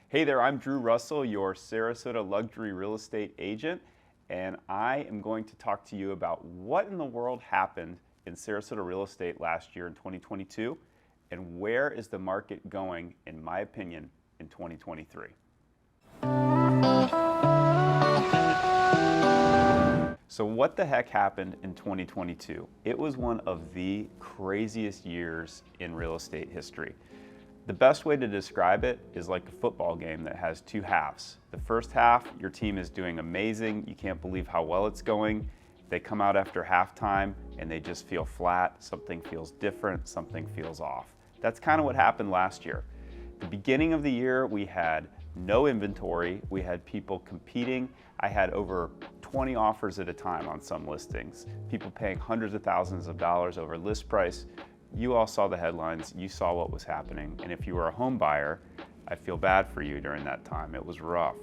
Hey there, I'm Drew Russell, your Sarasota luxury real estate agent, and I am going to talk to you about what in the world happened in Sarasota real estate last year in 2022, and where is the market going, in my opinion, in 2023. So what the heck happened in 2022? It was one of the craziest years in real estate history. The best way to describe it is like a football game that has two halves. The first half, your team is doing amazing. You can't believe how well it's going. They come out after halftime and they just feel flat. Something feels different, something feels off. That's kind of what happened last year. The beginning of the year, we had no inventory. We had people competing. I had over 20 offers at a time on some listings. People paying hundreds of thousands of dollars over list price. You all saw the headlines, you saw what was happening, and if you were a home buyer, I feel bad for you during that time. It was rough.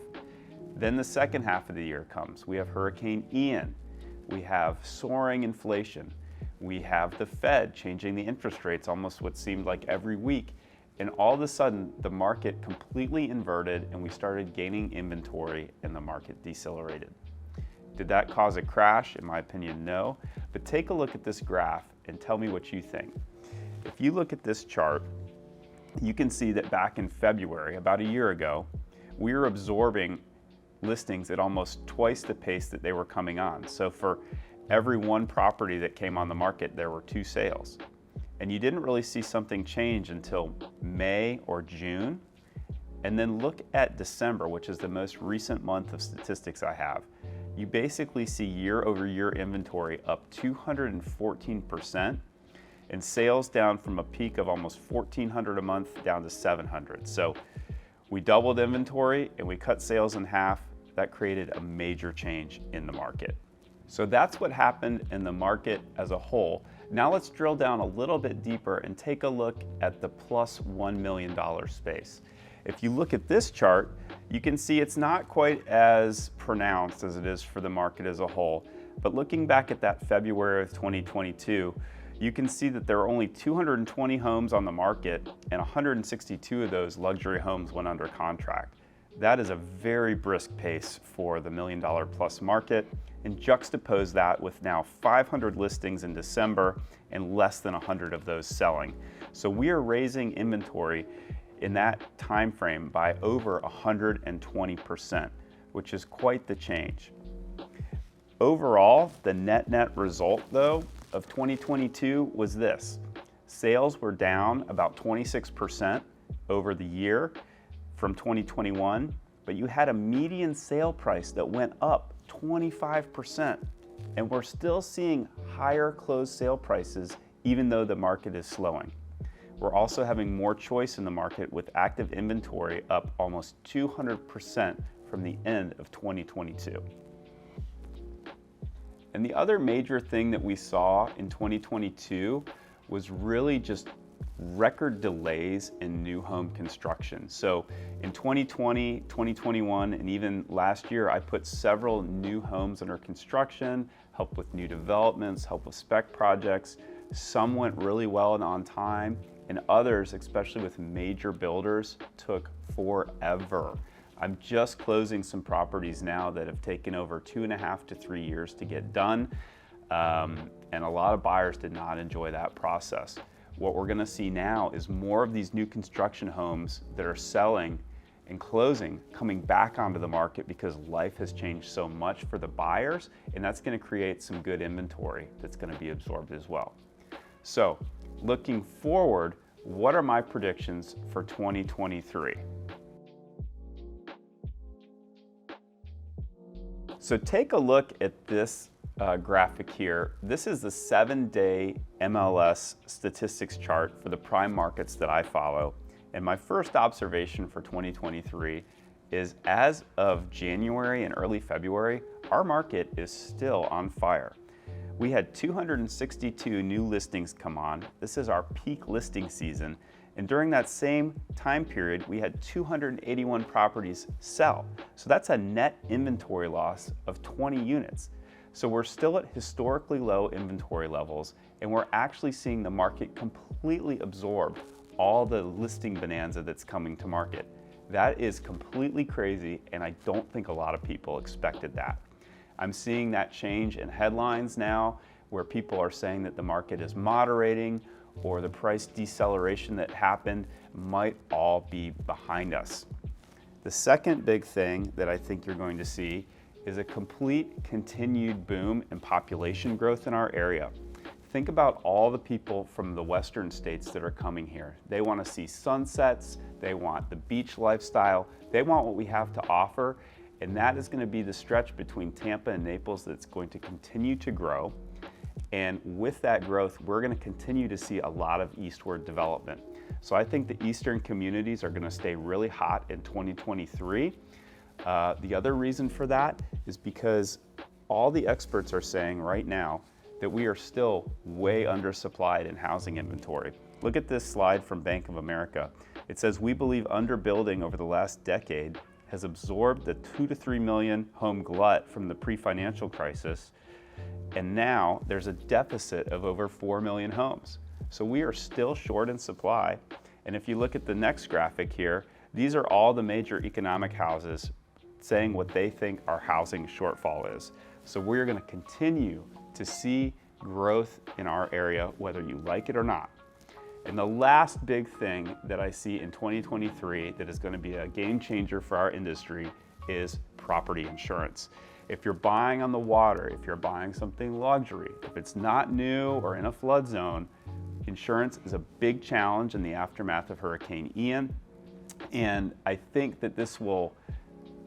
Then the second half of the year comes. We have Hurricane Ian. We have soaring inflation. We have the Fed changing the interest rates almost what seemed like every week. And all of a sudden, the market completely inverted and we started gaining inventory and the market decelerated. Did that cause a crash? In my opinion, no. But take a look at this graph and tell me what you think. If you look at this chart, you can see that back in February, about a year ago, we were absorbing listings at almost twice the pace that they were coming on. So for every one property that came on the market, there were two sales. And you didn't really see something change until May or June. And then look at December, which is the most recent month of statistics I have. You basically see year-over-year inventory up 214%, and sales down from a peak of almost 1,400 a month down to 700. So we doubled inventory and we cut sales in half. That created a major change in the market. So that's what happened in the market as a whole. Now let's drill down a little bit deeper and take a look at the plus $1 million space. If you look at this chart, you can see it's not quite as pronounced as it is for the market as a whole. But looking back at that February of 2022, you can see that there were only 220 homes on the market and 162 of those luxury homes went under contract. That is a very brisk pace for the $1 million plus market, and juxtapose that with now 500 listings in December and less than 100 of those selling. So we are raising inventory in that time frame by over 120%, which is quite the change. Overall, the net result though of 2022 was this. Sales were down about 26% over the year from 2021, but you had a median sale price that went up 25%, and we're still seeing higher closed sale prices even though the market is slowing. We're also having more choice in the market with active inventory up almost 200% from the end of 2022. And the other major thing that we saw in 2022 was really just record delays in new home construction. So in 2020, 2021, and even last year, I put several new homes under construction, helped with new developments, helped with spec projects. Some went really well and on time, and others, especially with major builders, took forever. I'm just closing some properties now that have taken over 2.5 to 3 years to get done, and a lot of buyers did not enjoy that process. What we're gonna see now is more of these new construction homes that are selling and closing coming back onto the market because life has changed so much for the buyers, and that's gonna create some good inventory that's gonna be absorbed as well. So, looking forward, what are my predictions for 2023? So take a look at this graphic here. This is the 7-day MLS statistics chart for the prime markets that I follow. And my first observation for 2023 is as of January and early February, our market is still on fire. We had 262 new listings come on. This is our peak listing season. And during that same time period, we had 281 properties sell. So that's a net inventory loss of 20 units. So we're still at historically low inventory levels, and we're actually seeing the market completely absorb all the listing bonanza that's coming to market. That is completely crazy, and I don't think a lot of people expected that. I'm seeing that change in headlines now, where people are saying that the market is moderating or the price deceleration that happened might all be behind us. The second big thing that I think you're going to see is a complete continued boom in population growth in our area. Think about all the people from the western states that are coming here. They want to see sunsets, they want the beach lifestyle, they want what we have to offer, and that is going to be the stretch between Tampa and Naples that's going to continue to grow. And with that growth, we're going to continue to see a lot of eastward development. So I think the eastern communities are going to stay really hot in 2023. The other reason for that is because all the experts are saying right now that we are still way undersupplied in housing inventory. Look at this slide from Bank of America. It says we believe underbuilding over the last decade has absorbed the 2 to 3 million home glut from the pre-financial crisis, and now there's a deficit of over 4 million homes. So we are still short in supply. And if you look at the next graphic here, these are all the major economic houses saying what they think our housing shortfall is. So we're going to continue to see growth in our area, whether you like it or not. And the last big thing that I see in 2023 that is going to be a game changer for our industry is property insurance. If you're buying on the water, if you're buying something luxury, if it's not new or in a flood zone, insurance is a big challenge in the aftermath of Hurricane Ian. And I think that this will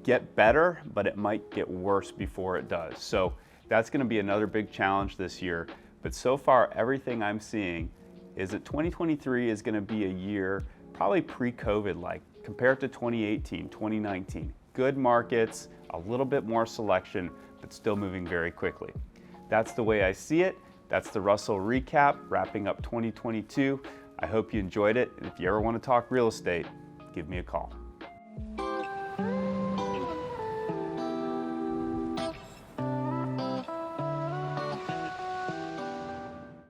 get better, but it might get worse before it does. So that's going to be another big challenge this year. But so far, everything I'm seeing is that 2023 is going to be a year probably pre-COVID like, compared to 2018, 2019. Good markets, a little bit more selection, but still moving very quickly. That's the way I see it. That's the Russell recap, wrapping up 2022. I hope you enjoyed it, and if you ever want to talk real estate, give me a call.